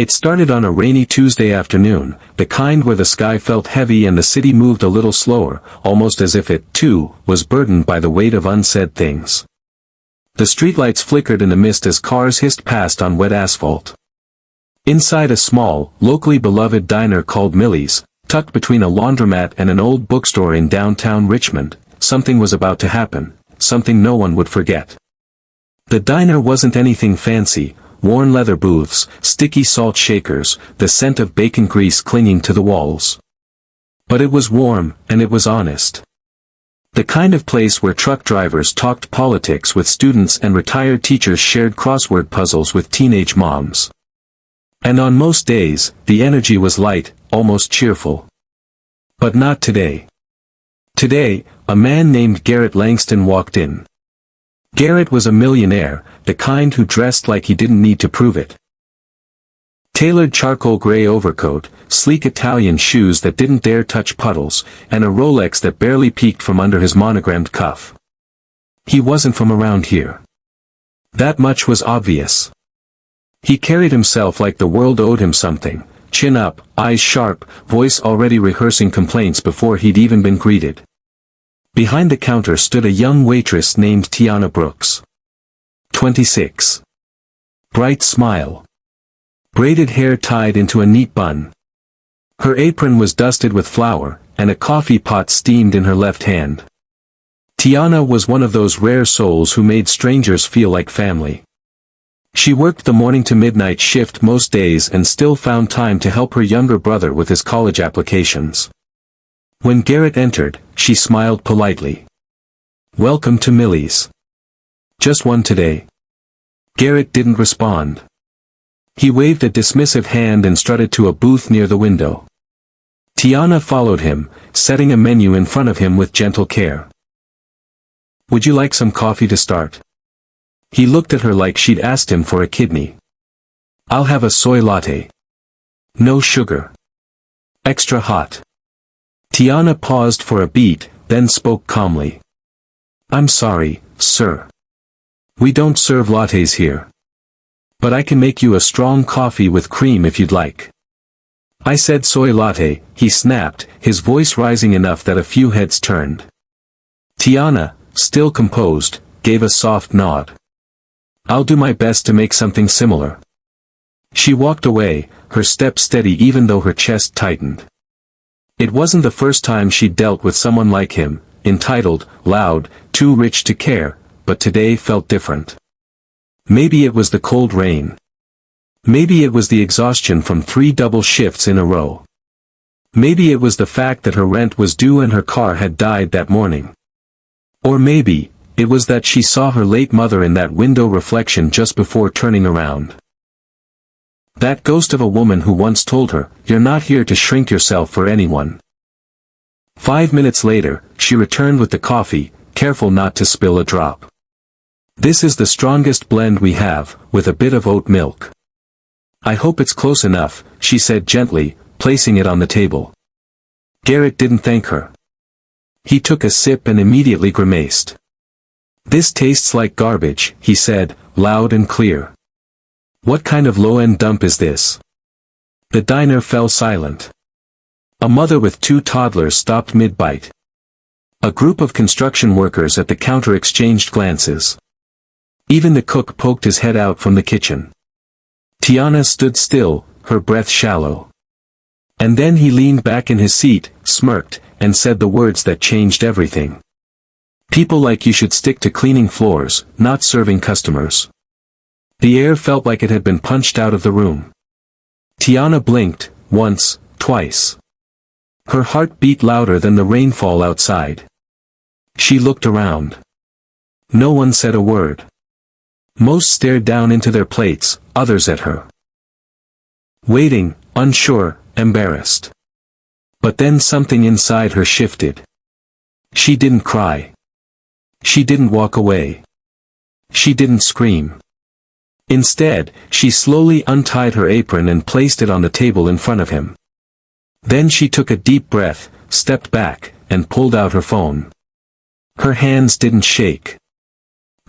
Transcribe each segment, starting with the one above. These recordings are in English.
It started on a rainy Tuesday afternoon, the kind where the sky felt heavy and the city moved a little slower, almost as if it, too, was burdened by the weight of unsaid things. The streetlights flickered in the mist as cars hissed past on wet asphalt. Inside a small, locally beloved diner called Millie's, tucked between a laundromat and an old bookstore in downtown Richmond, something was about to happen, something no one would forget. The diner wasn't anything fancy: worn leather booths, sticky salt shakers, the scent of bacon grease clinging to the walls. But it was warm, and it was honest. The kind of place where truck drivers talked politics with students and retired teachers shared crossword puzzles with teenage moms. And on most days, the energy was light, almost cheerful. But not today. Today, a man named Garrett Langston walked in. Garrett was a millionaire, the kind who dressed like he didn't need to prove it. Tailored charcoal gray overcoat, sleek Italian shoes that didn't dare touch puddles, and a Rolex that barely peeked from under his monogrammed cuff. He wasn't from around here. That much was obvious. He carried himself like the world owed him something, chin up, eyes sharp, voice already rehearsing complaints before he'd even been greeted. Behind the counter stood a young waitress named Tiana Brooks. 26. Bright smile. Braided hair tied into a neat bun. Her apron was dusted with flour, and a coffee pot steamed in her left hand. Tiana was one of those rare souls who made strangers feel like family. She worked the morning to midnight shift most days and still found time to help her younger brother with his college applications. When Garrett entered, she smiled politely. "Welcome to Millie's. Just one today?" Garrett didn't respond. He waved a dismissive hand and strutted to a booth near the window. Tiana followed him, setting a menu in front of him with gentle care. "Would you like some coffee to start?" He looked at her like she'd asked him for a kidney. "I'll have a soy latte. No sugar. Extra hot." Tiana paused for a beat, then spoke calmly. "I'm sorry, sir. We don't serve lattes here. But I can make you a strong coffee with cream if you'd like." "I said soy latte," he snapped, his voice rising enough that a few heads turned. Tiana, still composed, gave a soft nod. "I'll do my best to make something similar." She walked away, her step steady even though her chest tightened. It wasn't the first time she'd dealt with someone like him, entitled, loud, too rich to care, but today felt different. Maybe it was the cold rain. Maybe it was the exhaustion from 3 double shifts in a row. Maybe it was the fact that her rent was due and her car had died that morning. Or maybe it was that she saw her late mother in that window reflection just before turning around. That ghost of a woman who once told her, "You're not here to shrink yourself for anyone." 5 minutes later, she returned with the coffee, careful not to spill a drop. "This is the strongest blend we have, with a bit of oat milk." "I hope it's close enough," she said gently, placing it on the table. Garrett didn't thank her. He took a sip and immediately grimaced. "This tastes like garbage," he said, loud and clear. "What kind of low-end dump is this?" The diner fell silent. A mother with 2 toddlers stopped mid-bite. A group of construction workers at the counter exchanged glances. Even the cook poked his head out from the kitchen. Tiana stood still, her breath shallow. And then he leaned back in his seat, smirked, and said the words that changed everything. "People like you should stick to cleaning floors, not serving customers." The air felt like it had been punched out of the room. Tiana blinked, once, twice. Her heart beat louder than the rainfall outside. She looked around. No one said a word. Most stared down into their plates, others at her. Waiting, unsure, embarrassed. But then something inside her shifted. She didn't cry. She didn't walk away. She didn't scream. Instead, she slowly untied her apron and placed it on the table in front of him. Then she took a deep breath, stepped back, and pulled out her phone. Her hands didn't shake.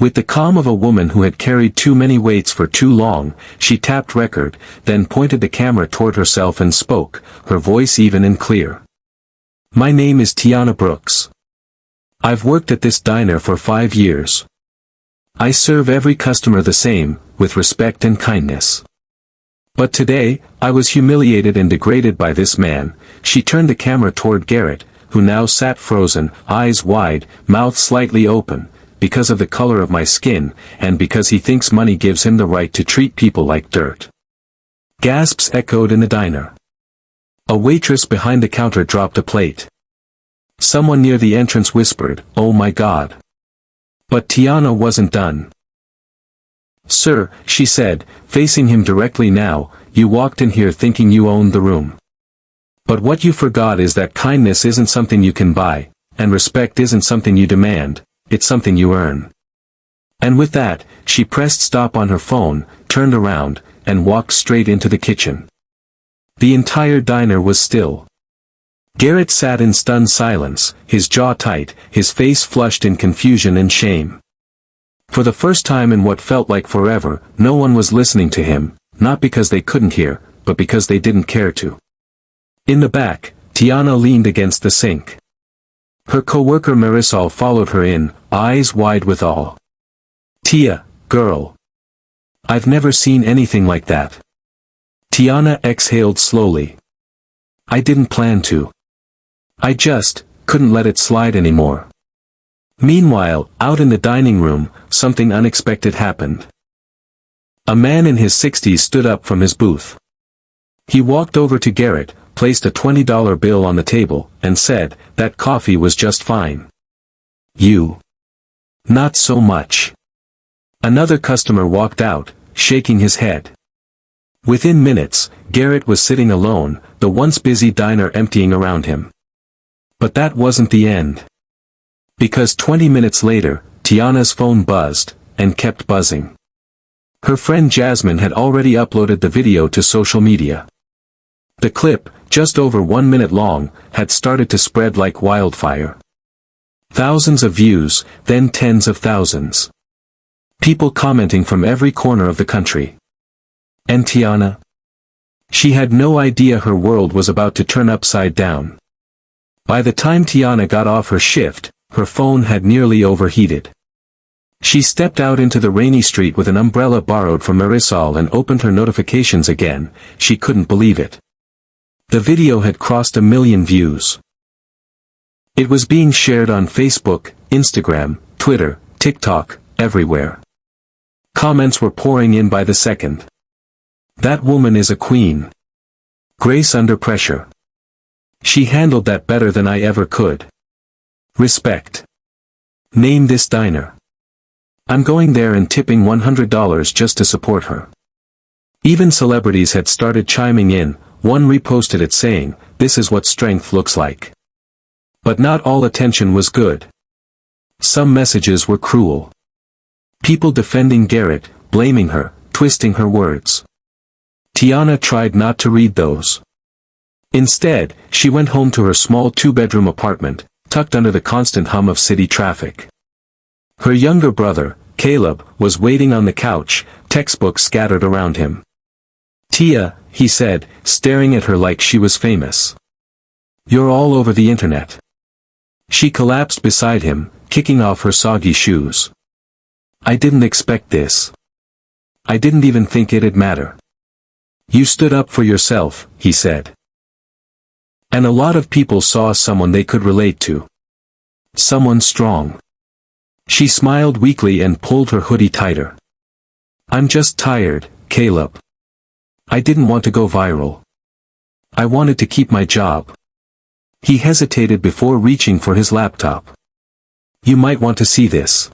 With the calm of a woman who had carried too many weights for too long, she tapped record, then pointed the camera toward herself and spoke, her voice even and clear. "My name is Tiana Brooks. I've worked at this diner for 5 years. I serve every customer the same, with respect and kindness. But today, I was humiliated and degraded by this man." She turned the camera toward Garrett, who now sat frozen, eyes wide, mouth slightly open, "because of the color of my skin, and because he thinks money gives him the right to treat people like dirt." Gasps echoed in the diner. A waitress behind the counter dropped a plate. Someone near the entrance whispered, "Oh my God." But Tiana wasn't done. "Sir," she said, facing him directly now, "you walked in here thinking you owned the room. But what you forgot is that kindness isn't something you can buy, and respect isn't something you demand, it's something you earn." And with that, she pressed stop on her phone, turned around, and walked straight into the kitchen. The entire diner was still. Garrett sat in stunned silence, his jaw tight, his face flushed in confusion and shame. For the first time in what felt like forever, no one was listening to him, not because they couldn't hear, but because they didn't care to. In the back, Tiana leaned against the sink. Her coworker Marisol followed her in, eyes wide with awe. "Tia, girl. I've never seen anything like that." Tiana exhaled slowly. "I didn't plan to. I just couldn't let it slide anymore." Meanwhile, out in the dining room, something unexpected happened. A man in his 60s stood up from his booth. He walked over to Garrett, placed a $20 bill on the table, and said, "That coffee was just fine. You. Not so much." Another customer walked out, shaking his head. Within minutes, Garrett was sitting alone, the once busy diner emptying around him. But that wasn't the end. Because 20 minutes later, Tiana's phone buzzed, and kept buzzing. Her friend Jasmine had already uploaded the video to social media. The clip, just over 1 minute long, had started to spread like wildfire. Thousands of views, then tens of thousands. People commenting from every corner of the country. And Tiana? She had no idea her world was about to turn upside down. By the time Tiana got off her shift, her phone had nearly overheated. She stepped out into the rainy street with an umbrella borrowed from Marisol and opened her notifications again. She couldn't believe it. The video had crossed 1 million views. It was being shared on Facebook, Instagram, Twitter, TikTok, everywhere. Comments were pouring in by the second. "That woman is a queen. Grace under pressure. She handled that better than I ever could. Respect. Name this diner. I'm going there and tipping $100 just to support her." Even celebrities had started chiming in. One reposted it saying, "This is what strength looks like." But not all attention was good. Some messages were cruel. People defending Garrett, blaming her, twisting her words. Tiana tried not to read those. Instead, she went home to her small 2-bedroom apartment, tucked under the constant hum of city traffic. Her younger brother, Caleb, was waiting on the couch, textbooks scattered around him. "Tia," he said, staring at her like she was famous. "You're all over the internet." She collapsed beside him, kicking off her soggy shoes. "I didn't expect this. I didn't even think it'd matter." "You stood up for yourself," he said. And a lot of people saw someone they could relate to. Someone strong. She smiled weakly and pulled her hoodie tighter. "I'm just tired, Caleb. I didn't want to go viral. I wanted to keep my job." He hesitated before reaching for his laptop. "You might want to see this."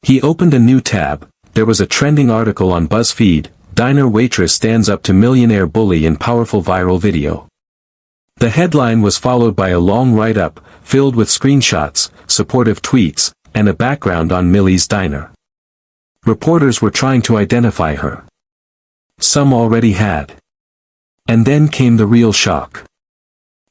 He opened a new tab. There was a trending article on BuzzFeed, "Diner Waitress Stands Up to Millionaire Bully in Powerful Viral Video." The headline was followed by a long write-up, filled with screenshots, supportive tweets, and a background on Millie's diner. Reporters were trying to identify her. Some already had. And then came the real shock.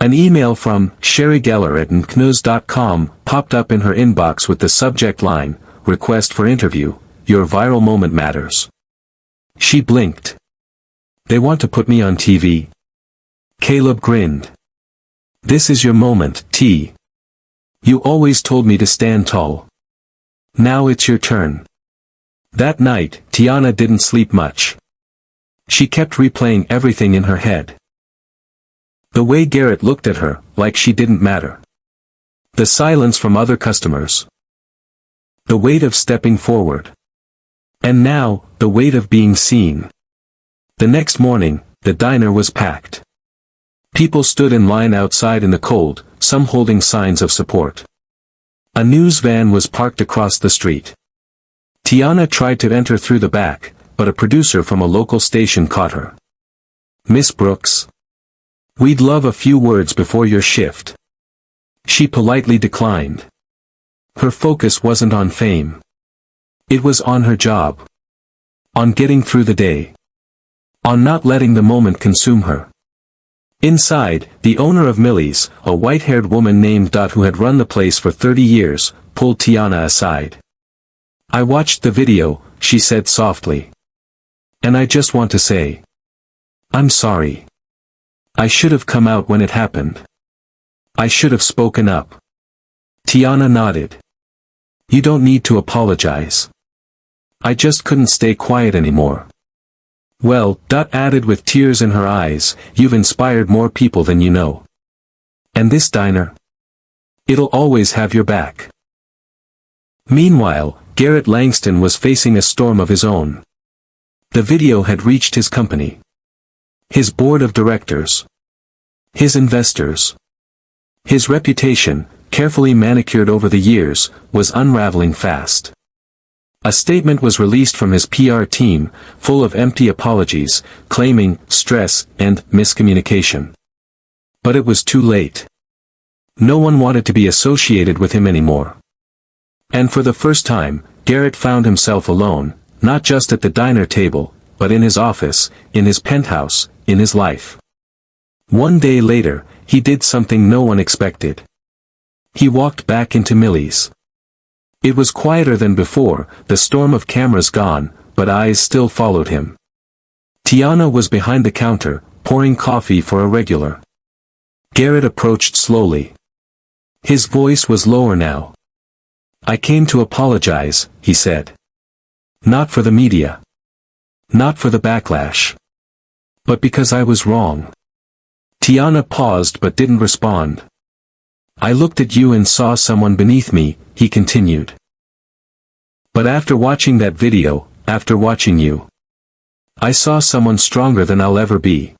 An email from Sherry Geller at nknews.com popped up in her inbox with the subject line, request for interview, your viral moment matters. She blinked. They want to put me on TV? Caleb grinned. This is your moment, T. You always told me to stand tall. Now it's your turn. That night, Tiana didn't sleep much. She kept replaying everything in her head. The way Garrett looked at her, like she didn't matter. The silence from other customers. The weight of stepping forward. And now, the weight of being seen. The next morning, the diner was packed. People stood in line outside in the cold, some holding signs of support. A news van was parked across the street. Tiana tried to enter through the back, but a producer from a local station caught her. Miss Brooks? We'd love a few words before your shift. She politely declined. Her focus wasn't on fame. It was on her job. On getting through the day. On not letting the moment consume her. Inside, the owner of Millie's, a white-haired woman named Dot who had run the place for 30 years, pulled Tiana aside. I watched the video, she said softly. And I just want to say. I'm sorry. I should have come out when it happened. I should have spoken up. Tiana nodded. You don't need to apologize. I just couldn't stay quiet anymore. Well, Dot added with tears in her eyes, you've inspired more people than you know. And this diner? It'll always have your back. Meanwhile, Garrett Langston was facing a storm of his own. The video had reached his company. His board of directors. His investors. His reputation, carefully manicured over the years, was unraveling fast. A statement was released from his PR team, full of empty apologies, claiming stress and miscommunication. But it was too late. No one wanted to be associated with him anymore. And for the first time, Garrett found himself alone, not just at the diner table, but in his office, in his penthouse, in his life. One day later, he did something no one expected. He walked back into Millie's. It was quieter than before, the storm of cameras gone, but eyes still followed him. Tiana was behind the counter, pouring coffee for a regular. Garrett approached slowly. His voice was lower now. I came to apologize, he said. Not for the media. Not for the backlash. But because I was wrong. Tiana paused but didn't respond. I looked at you and saw someone beneath me, he continued. But after watching that video, after watching you, I saw someone stronger than I'll ever be.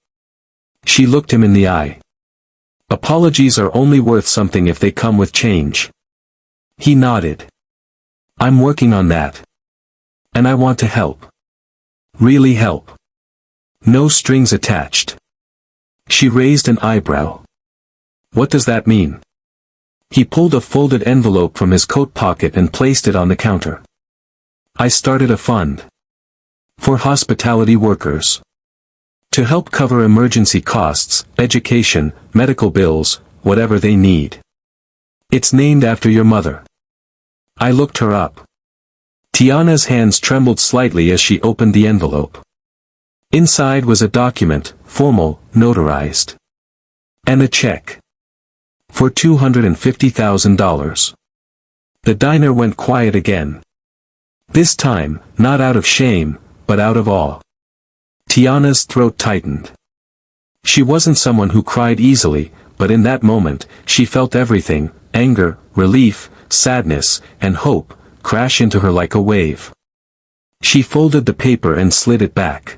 She looked him in the eye. Apologies are only worth something if they come with change. He nodded. I'm working on that. And I want to help. Really help. No strings attached. She raised an eyebrow. What does that mean? He pulled a folded envelope from his coat pocket and placed it on the counter. I started a fund. For hospitality workers. To help cover emergency costs, education, medical bills, whatever they need. It's named after your mother. I looked her up. Tiana's hands trembled slightly as she opened the envelope. Inside was a document, formal, notarized. And a check. For $250,000. The diner went quiet again. This time, not out of shame, but out of awe. Tiana's throat tightened. She wasn't someone who cried easily, but in that moment, she felt everything, anger, relief, sadness, and hope, crash into her like a wave. She folded the paper and slid it back.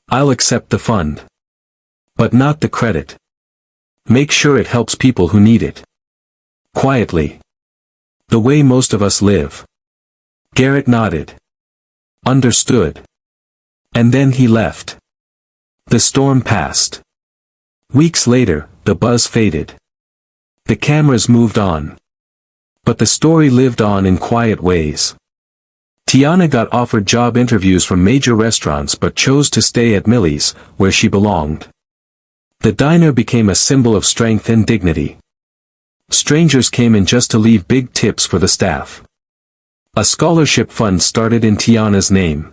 I'll accept the fund. But not the credit. Make sure it helps people who need it. Quietly. The way most of us live. Garrett nodded. Understood. And then he left. The storm passed. Weeks later, the buzz faded. The cameras moved on. But the story lived on in quiet ways. Tiana got offered job interviews from major restaurants but chose to stay at Millie's, where she belonged. The diner became a symbol of strength and dignity. Strangers came in just to leave big tips for the staff. A scholarship fund started in Tiana's name.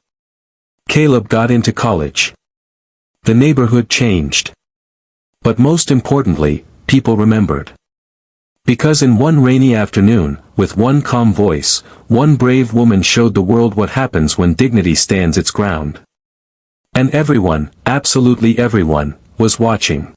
Caleb got into college. The neighborhood changed. But most importantly, people remembered. Because in one rainy afternoon, with one calm voice, one brave woman showed the world what happens when dignity stands its ground. And everyone, absolutely everyone, was watching.